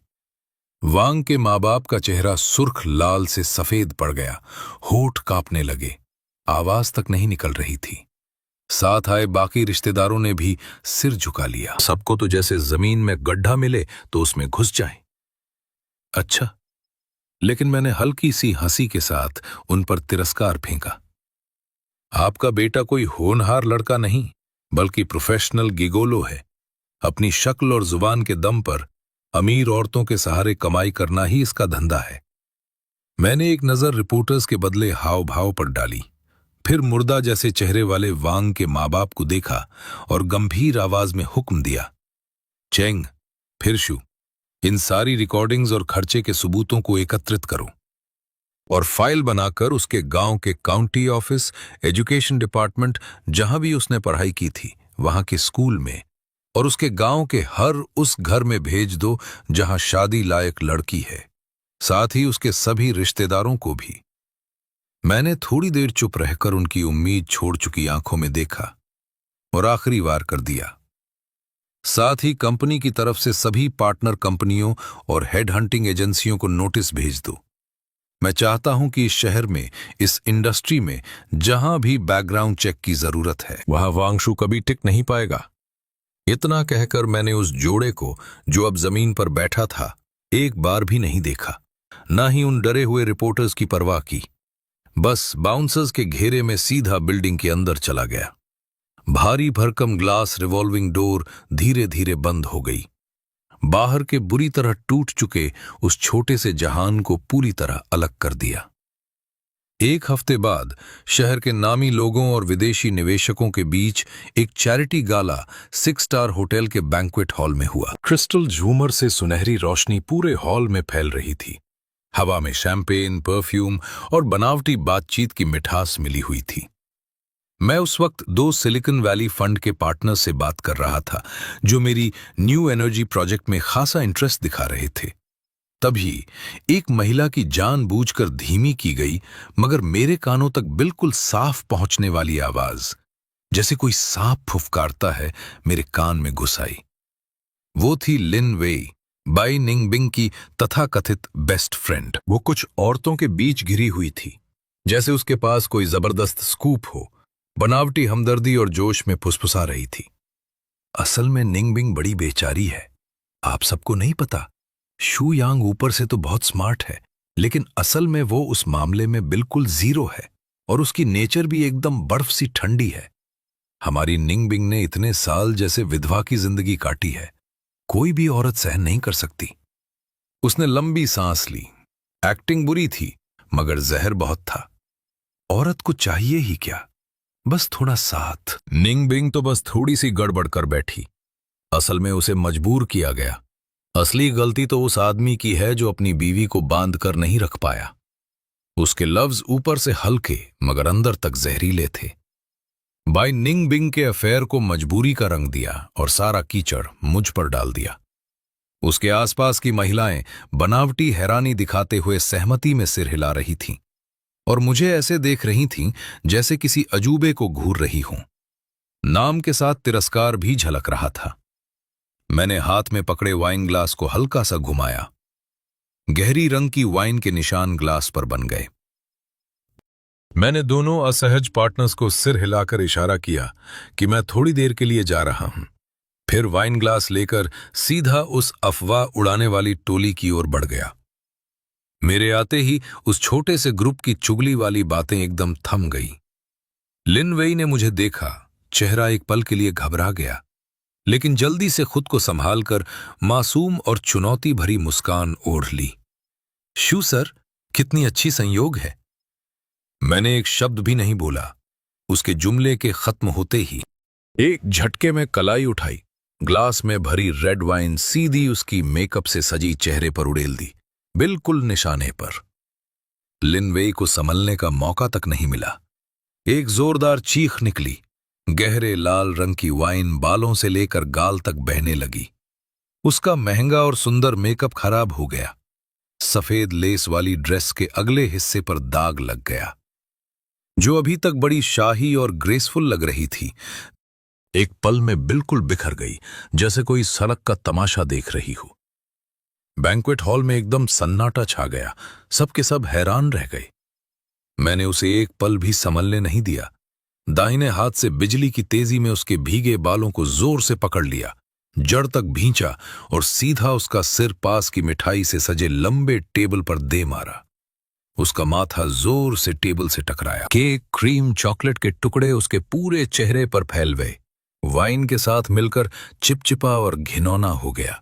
वांग के माँ बाप का चेहरा सुर्ख लाल से सफेद पड़ गया, होठ कांपने लगे, आवाज तक नहीं निकल रही थी। साथ आए बाकी रिश्तेदारों ने भी सिर झुका लिया। सबको तो जैसे जमीन में गड्ढा मिले तो उसमें घुस जाए। अच्छा, लेकिन मैंने हल्की सी हंसी के साथ उन पर तिरस्कार फेंका। आपका बेटा कोई होनहार लड़का नहीं, बल्कि प्रोफेशनल गिगोलो है। अपनी शक्ल और जुबान के दम पर अमीर औरतों के सहारे कमाई करना ही इसका धंधा है। मैंने एक नजर रिपोर्टर्स के बदले हाव भाव पर डाली, फिर मुर्दा जैसे चेहरे वाले वांग के माँ बाप को देखा और गंभीर आवाज में हुक्म दिया, चेंग, फिर शू, इन सारी रिकॉर्डिंग्स और खर्चे के सबूतों को एकत्रित करो और फाइल बनाकर उसके गांव के काउंटी ऑफिस, एजुकेशन डिपार्टमेंट, जहां भी उसने पढ़ाई की थी, वहां के स्कूल में और उसके गांव के हर उस घर में भेज दो जहां शादी लायक लड़की है, साथ ही उसके सभी रिश्तेदारों को भी। मैंने थोड़ी देर चुप रहकर उनकी उम्मीद छोड़ चुकी आंखों में देखा और आखिरी वार कर दिया। साथ ही कंपनी की तरफ से सभी पार्टनर कंपनियों और हेड हंटिंग एजेंसियों को नोटिस भेज दो। मैं चाहता हूं कि इस शहर में, इस इंडस्ट्री में जहां भी बैकग्राउंड चेक की जरूरत है, वहां वांग शू कभी टिक नहीं पाएगा। इतना कहकर मैंने उस जोड़े को, जो अब जमीन पर बैठा था, एक बार भी नहीं देखा, ना ही उन डरे हुए रिपोर्टर्स की परवाह की। बस बाउंसर्स के घेरे में सीधा बिल्डिंग के अंदर चला गया। भारी भरकम ग्लास रिवॉल्विंग डोर धीरे धीरे बंद हो गई। बाहर के बुरी तरह टूट चुके उस छोटे से जहान को पूरी तरह अलग कर दिया। एक हफ्ते बाद शहर के नामी लोगों और विदेशी निवेशकों के बीच एक चैरिटी गाला 6 स्टार होटल के बैंक्वेट हॉल में हुआ। क्रिस्टल झूमर से सुनहरी रोशनी पूरे हॉल में फैल रही थी। हवा में शैंपेन, परफ्यूम और बनावटी बातचीत की मिठास मिली हुई थी। मैं उस वक्त 2 सिलिकॉन वैली फंड के पार्टनर से बात कर रहा था, जो मेरी न्यू एनर्जी प्रोजेक्ट में खासा इंटरेस्ट दिखा रहे थे। तभी एक महिला की जानबूझकर धीमी की गई मगर मेरे कानों तक बिल्कुल साफ पहुंचने वाली आवाज, जैसे कोई सांप फुफकारता है, मेरे कान में घुस आई। वो थी लिन वेई, बाई निंगबिंग की तथाकथित बेस्ट फ्रेंड। वो कुछ औरतों के बीच घिरी हुई थी, जैसे उसके पास कोई जबरदस्त स्कूप हो। बनावटी हमदर्दी और जोश में फुसफुसा रही थी, असल में निंगबिंग बड़ी बेचारी है। आप सबको नहीं पता, शू यांग ऊपर से तो बहुत स्मार्ट है, लेकिन असल में वो उस मामले में बिल्कुल जीरो है और उसकी नेचर भी एकदम बर्फ सी ठंडी है। हमारी निंगबिंग ने इतने साल जैसे विधवा की जिंदगी काटी है, कोई भी औरत सहन नहीं कर सकती। उसने लंबी सांस ली। एक्टिंग बुरी थी मगर जहर बहुत था। औरत को चाहिए ही क्या, बस थोड़ा साथ। निंगबिंग तो बस थोड़ी सी गड़बड़ कर बैठी। असल में उसे मजबूर किया गया। असली गलती तो उस आदमी की है जो अपनी बीवी को बांध कर नहीं रख पाया। उसके लफ्ज ऊपर से हल्के मगर अंदर तक जहरीले थे। बाई निंगबिंग के अफेयर को मजबूरी का रंग दिया और सारा कीचड़ मुझ पर डाल दिया। उसके आसपास की महिलाएं बनावटी हैरानी दिखाते हुए सहमति में सिर हिला रही थीं और मुझे ऐसे देख रही थीं जैसे किसी अजूबे को घूर रही हूं। नाम के साथ तिरस्कार भी झलक रहा था। मैंने हाथ में पकड़े वाइन ग्लास को हल्का सा घुमाया। गहरी रंग की वाइन के निशान ग्लास पर बन गए। मैंने दोनों असहज पार्टनर्स को सिर हिलाकर इशारा किया कि मैं थोड़ी देर के लिए जा रहा हूं। फिर वाइन ग्लास लेकर सीधा उस अफवाह उड़ाने वाली टोली की ओर बढ़ गया। मेरे आते ही उस छोटे से ग्रुप की चुगली वाली बातें एकदम थम गई। लिन वेई ने मुझे देखा, चेहरा एक पल के लिए घबरा गया, लेकिन जल्दी से खुद को संभालकर मासूम और चुनौती भरी मुस्कान ओढ़ ली। शू सर, कितनी अच्छी संयोग है। मैंने एक शब्द भी नहीं बोला। उसके जुमले के खत्म होते ही एक झटके में कलाई उठाई, ग्लास में भरी रेड वाइन सीधी उसकी मेकअप से सजी चेहरे पर उड़ेल दी, बिल्कुल निशाने पर। लिन वेई को संभलने का मौका तक नहीं मिला। एक जोरदार चीख निकली। गहरे लाल रंग की वाइन बालों से लेकर गाल तक बहने लगी। उसका महंगा और सुंदर मेकअप खराब हो गया। सफेद लेस वाली ड्रेस के अगले हिस्से पर दाग लग गया, जो अभी तक बड़ी शाही और ग्रेसफुल लग रही थी, एक पल में बिल्कुल बिखर गई, जैसे कोई सड़क का तमाशा देख रही हो। बैंक्वेट हॉल में एकदम सन्नाटा छा गया। सबके सब हैरान रह गए। मैंने उसे एक पल भी संभलने नहीं दिया। दाहिने हाथ से बिजली की तेजी में उसके भीगे बालों को जोर से पकड़ लिया, जड़ तक भींचा और सीधा उसका सिर पास की मिठाई से सजे लंबे टेबल पर दे मारा। उसका माथा जोर से टेबल से टकराया। केक, क्रीम, चॉकलेट के टुकड़े उसके पूरे चेहरे पर फैल गए। वाइन के साथ मिलकर चिपचिपा और घिनौना हो गया।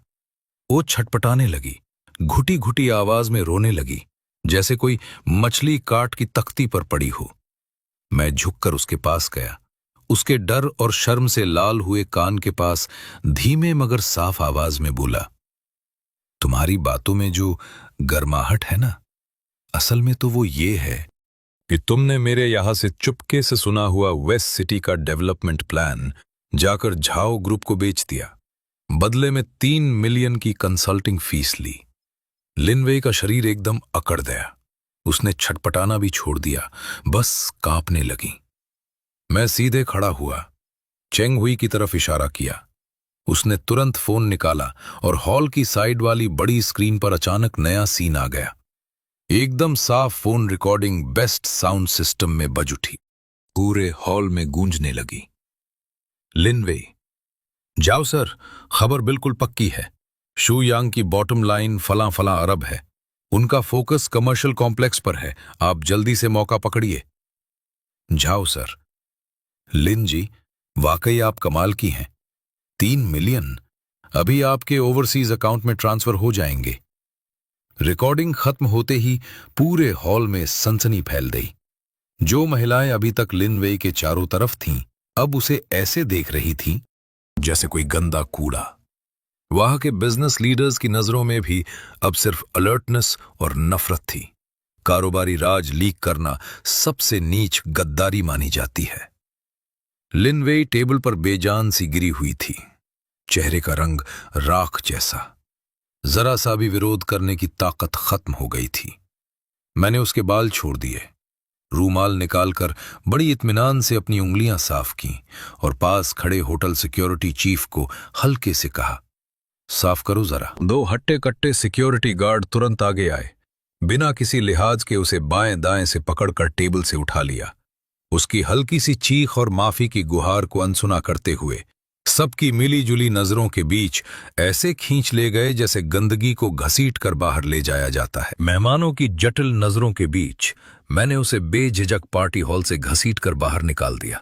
वो छटपटाने लगी, घुटी घुटी आवाज में रोने लगी, जैसे कोई मछली काट की तख्ती पर पड़ी हो। मैं झुककर उसके पास गया। उसके डर और शर्म से लाल हुए कान के पास धीमे मगर साफ आवाज में बोला, तुम्हारी बातों में जो गर्माहट है ना, असल में तो वो ये है कि तुमने मेरे यहां से चुपके से सुना हुआ वेस्ट सिटी का डेवलपमेंट प्लान जाकर झाओ ग्रुप को बेच दिया। बदले में 3 मिलियन की कंसल्टिंग फीस ली। लिन वेई का शरीर एकदम अकड़ गया। उसने छटपटाना भी छोड़ दिया, बस कांपने लगी। मैं सीधे खड़ा हुआ, चेंग हुई की तरफ इशारा किया। उसने तुरंत फोन निकाला और हॉल की साइड वाली बड़ी स्क्रीन पर अचानक नया सीन आ गया। एकदम साफ phone recording best sound system में बज उठी। पूरे हॉल में गूंजने लगी। लिन वेई, जाओ सर, खबर बिल्कुल पक्की है। शू यांग की बॉटम लाइन फला फला अरब है। उनका फोकस कमर्शियल कॉम्प्लेक्स पर है। आप जल्दी से मौका पकड़िए। जाओ सर। लिन जी, वाकई आप कमाल की हैं। 3 मिलियन अभी आपके ओवरसीज अकाउंट में ट्रांसफर हो जाएंगे। रिकॉर्डिंग खत्म होते ही पूरे हॉल में सनसनी फैल गई। जो महिलाएं अभी तक लिन वेई के चारों तरफ थीं, अब उसे ऐसे देख रही थीं जैसे कोई गंदा कूड़ा। वहां के बिजनेस लीडर्स की नजरों में भी अब सिर्फ अलर्टनेस और नफरत थी। कारोबारी राज लीक करना सबसे नीच गद्दारी मानी जाती है। लिन वेई टेबल पर बेजान सी गिरी हुई थी, चेहरे का रंग राख जैसा। जरा सा भी विरोध करने की ताकत खत्म हो गई थी। मैंने उसके बाल छोड़ दिए, रूमाल निकालकर बड़ी इत्मीनान से अपनी उंगलियां साफ की और पास खड़े होटल सिक्योरिटी चीफ को हल्के से कहा, साफ करो जरा। 2 हट्टे कट्टे सिक्योरिटी गार्ड तुरंत आगे आए। बिना किसी लिहाज के उसे बाएं दाएं से पकड़कर टेबल से उठा लिया। उसकी हल्की सी चीख और माफी की गुहार को अनसुना करते हुए सबकी मिली जुली नजरों के बीच ऐसे खींच ले गए जैसे गंदगी को घसीट कर बाहर ले जाया जाता है। मेहमानों की जटिल नजरों के बीच मैंने उसे बेझिझक पार्टी हॉल से घसीट कर बाहर निकाल दिया,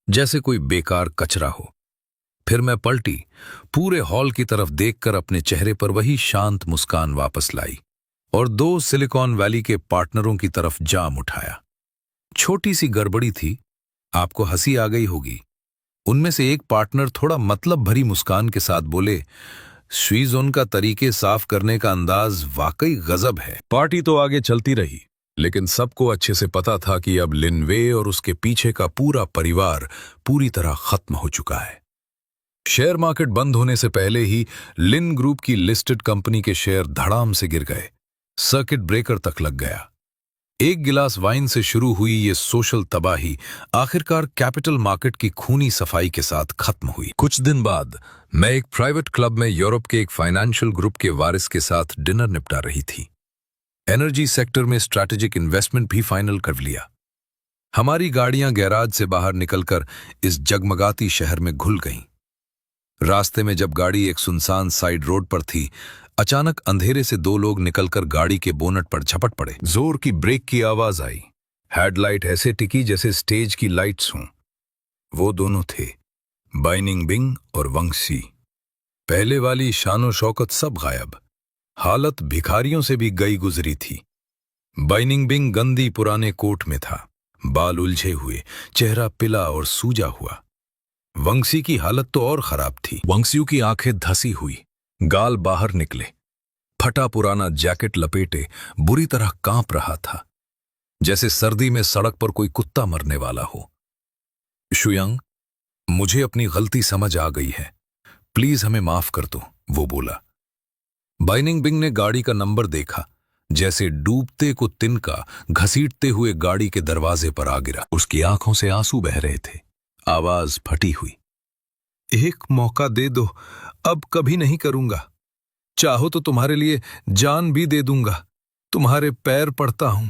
जैसे कोई बेकार कचरा हो। फिर मैं पलटी, पूरे हॉल की तरफ देखकर अपने चेहरे पर वही शांत मुस्कान वापस लाई और 2 सिलिकॉन वैली के पार्टनरों की तरफ जाम उठाया। छोटी सी गड़बड़ी थी, आपको हंसी आ गई होगी। उनमें से एक पार्टनर थोड़ा मतलब भरी मुस्कान के साथ बोले, स्वीजोन का तरीके साफ करने का अंदाज वाकई गजब है। पार्टी तो आगे चलती रही, लेकिन सबको अच्छे से पता था कि अब लिन वेई और उसके पीछे का पूरा परिवार पूरी तरह खत्म हो चुका है। शेयर मार्केट बंद होने से पहले ही लिन ग्रुप की लिस्टेड कंपनी के शेयर धड़ाम से गिर गए। सर्किट ब्रेकर तक लग गया। एक गिलास वाइन से शुरू हुई ये सोशल तबाही आखिरकार कैपिटल मार्केट की खूनी सफाई के साथ खत्म हुई। कुछ दिन बाद मैं एक प्राइवेट क्लब में यूरोप के एक फाइनेंशियल ग्रुप के वारिस के साथ डिनर निपटा रही थी। एनर्जी सेक्टर में स्ट्रैटेजिक इन्वेस्टमेंट भी फाइनल कर लिया। हमारी गाड़ियां गैराज से बाहर निकलकर इस जगमगाती शहर में घुल गईं। रास्ते में जब गाड़ी एक सुनसान साइड रोड पर थी, अचानक अंधेरे से 2 लोग निकलकर गाड़ी के बोनट पर झपट पड़े। जोर की ब्रेक की आवाज आई। हेडलाइट ऐसे टिकी जैसे स्टेज की लाइट्स हों। वो दोनों थे, बाइनिंग बिंग और वंगसी। पहले वाली शानो शौकत सब गायब। हालत भिखारियों से भी गई गुजरी थी। बाइनिंग बिंग गंदी पुराने कोट में था, बाल उलझे हुए, चेहरा पिला और सूजा हुआ। वंशी की हालत तो और खराब थी। वंशियों की आंखें धसी हुई, गाल बाहर निकले, फटा पुराना जैकेट लपेटे बुरी तरह कांप रहा था, जैसे सर्दी में सड़क पर कोई कुत्ता मरने वाला हो। शुयांग, मुझे अपनी गलती समझ आ गई है, प्लीज हमें माफ कर दो, वो बोला। बाइनिंग बिंग ने गाड़ी का नंबर देखा, जैसे डूबते को तिनका घसीटते हुए गाड़ी के दरवाजे पर आ गिरा। उसकी आंखों से आंसू बह रहे थे, आवाज फटी हुई। एक मौका दे दो, अब कभी नहीं करूंगा। चाहो तो तुम्हारे लिए जान भी दे दूंगा, तुम्हारे पैर पड़ता हूं।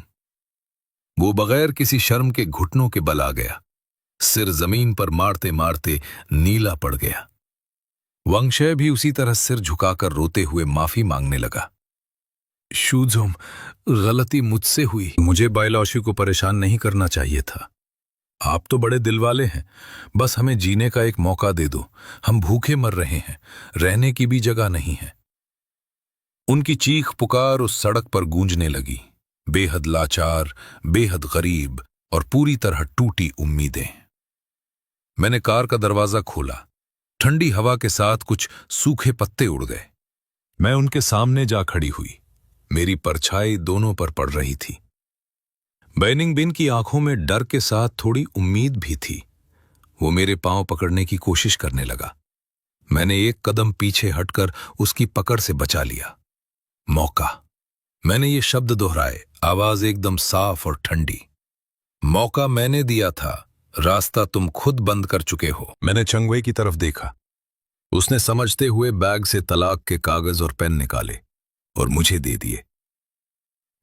वो बगैर किसी शर्म के घुटनों के बल आ गया, सिर जमीन पर मारते मारते नीला पड़ गया। वंशय भी उसी तरह सिर झुकाकर रोते हुए माफी मांगने लगा। शूजोम, गलती मुझसे हुई। मुझे बायलॉशी को परेशान नहीं करना चाहिए था। आप तो बड़े दिल वाले हैं, बस हमें जीने का एक मौका दे दो। हम भूखे मर रहे हैं, रहने की भी जगह नहीं है। उनकी चीख पुकार उस सड़क पर गूंजने लगी, बेहद लाचार, बेहद गरीब और पूरी तरह टूटी उम्मीदें। मैंने कार का दरवाजा खोला, ठंडी हवा के साथ कुछ सूखे पत्ते उड़ गए। मैं उनके सामने जा खड़ी हुई, मेरी परछाई दोनों पर पड़ रही थी। बाइनिंग बिंग की आंखों में डर के साथ थोड़ी उम्मीद भी थी। वो मेरे पांव पकड़ने की कोशिश करने लगा। मैंने एक कदम पीछे हटकर उसकी पकड़ से बचा लिया। मौका, मैंने ये शब्द दोहराए, आवाज एकदम साफ और ठंडी। मौका मैंने दिया था, रास्ता तुम खुद बंद कर चुके हो। मैंने चंगवे की तरफ देखा। उसने समझते हुए बैग से तलाक के कागज और पेन निकाले और मुझे दे दिए।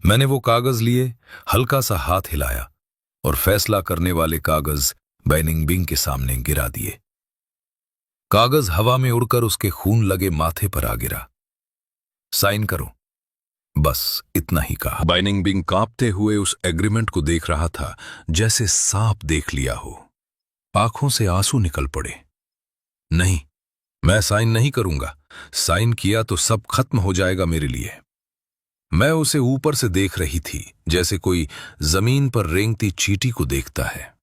मैंने वो कागज लिए, हल्का सा हाथ हिलाया और फैसला करने वाले कागज बाइनिंग बिंग के सामने गिरा दिए। कागज हवा में उड़कर उसके खून लगे माथे पर आ गिरा। साइन करो, बस इतना ही कहा। बाइनिंग बिंग कांपते हुए उस एग्रीमेंट को देख रहा था, जैसे सांप देख लिया हो। आंखों से आंसू निकल पड़े। नहीं, मैं साइन नहीं करूंगा। साइन किया तो सब खत्म हो जाएगा मेरे लिए। मैं उसे ऊपर से देख रही थी, जैसे कोई जमीन पर रेंगती चींटी को देखता है।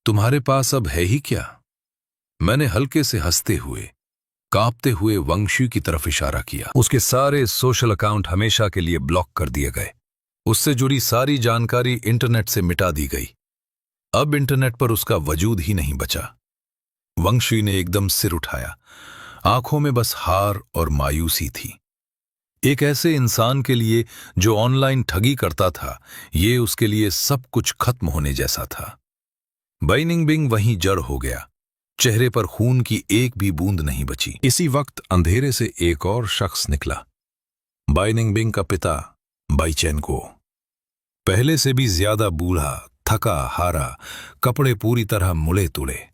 तुम्हारे पास अब है ही क्या? मैंने हल्के से हंसते हुए, कांपते हुए वंशी की तरफ इशारा किया। उसके सारे सोशल अकाउंट हमेशा के लिए ब्लॉक कर दिए गए। उससे जुड़ी सारी जानकारी इंटरनेट से मिटा दी गई। अब इंटरनेट पर उसका वजूद ही नहीं बचा। वंशी ने एकदम सिर उठाया, आंखों में बस हार और मायूसी थी। एक ऐसे इंसान के लिए जो ऑनलाइन ठगी करता था, ये उसके लिए सब कुछ खत्म होने जैसा था। बाइनिंग बिंग वहीं जड़ हो गया, चेहरे पर खून की एक भी बूंद नहीं बची। इसी वक्त अंधेरे से एक और शख्स निकला, बाइनिंग बिंग का पिता बाइचेन को। पहले से भी ज्यादा बूढ़ा, थका हारा, कपड़े पूरी तरह मुड़े तुड़े।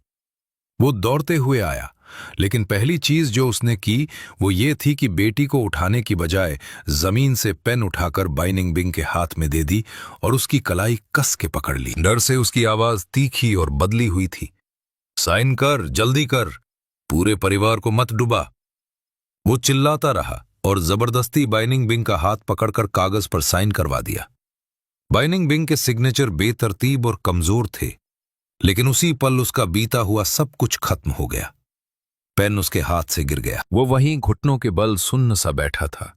वो दौड़ते हुए आया, लेकिन पहली चीज जो उसने की वो ये थी कि बेटी को उठाने की बजाय जमीन से पेन उठाकर बाइनिंग बिंग के हाथ में दे दी और उसकी कलाई कस के पकड़ ली। डर से उसकी आवाज तीखी और बदली हुई थी। साइन कर, जल्दी कर, पूरे परिवार को मत डुबा। वो चिल्लाता रहा और जबरदस्ती बाइनिंग बिंग का हाथ पकड़कर कागज पर साइन करवा दिया। बाइनिंग बिंग के सिग्नेचर बेतरतीब और कमजोर थे, लेकिन उसी पल उसका बीता हुआ सब कुछ खत्म हो गया। पेन उसके हाथ से गिर गया। वो वहीं घुटनों के बल सुन्न सा बैठा था,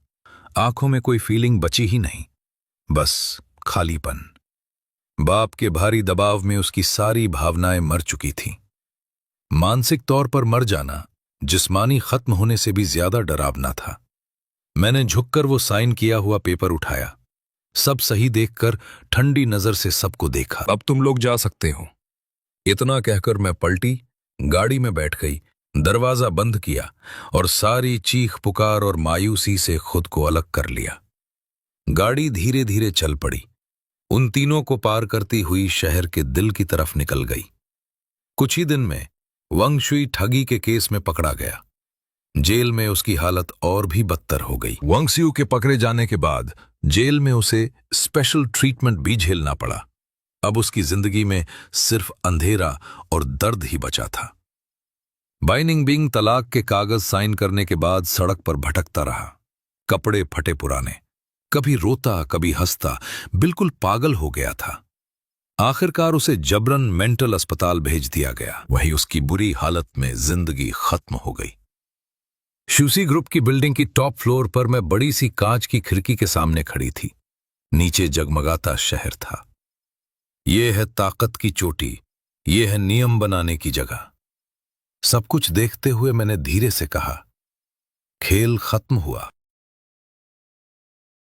आंखों में कोई फीलिंग बची ही नहीं, बस खालीपन। बाप के भारी दबाव में उसकी सारी भावनाएं मर चुकी थीं। मानसिक तौर पर मर जाना जिस्मानी खत्म होने से भी ज्यादा डरावना था। मैंने झुककर वो साइन किया हुआ पेपर उठाया, सब सही देखकर ठंडी नजर से सबको देखा। अब तुम लोग जा सकते हो। इतना कहकर मैं पलटी, गाड़ी में बैठ गई, दरवाजा बंद किया और सारी चीख पुकार और मायूसी से खुद को अलग कर लिया। गाड़ी धीरे धीरे चल पड़ी, उन तीनों को पार करती हुई शहर के दिल की तरफ निकल गई। कुछ ही दिन में वंगशुई ठगी के केस में पकड़ा गया। जेल में उसकी हालत और भी बदतर हो गई। वंगशुई के पकड़े जाने के बाद जेल में उसे स्पेशल ट्रीटमेंट भी झेलना पड़ा। अब उसकी जिंदगी में सिर्फ अंधेरा और दर्द ही बचा था। बाइनिंग बिंग तलाक के कागज साइन करने के बाद सड़क पर भटकता रहा, कपड़े फटे पुराने, कभी रोता कभी हंसता, बिल्कुल पागल हो गया था। आखिरकार उसे जबरन मेंटल अस्पताल भेज दिया गया। वही उसकी बुरी हालत में जिंदगी खत्म हो गई। शूसी ग्रुप की बिल्डिंग की टॉप फ्लोर पर मैं बड़ी सी कांच की खिड़की के सामने खड़ी थी। नीचे जगमगाता शहर था। ये है ताकत की चोटी, ये है नियम बनाने की जगह। सब कुछ देखते हुए मैंने धीरे से कहा, खेल खत्म हुआ।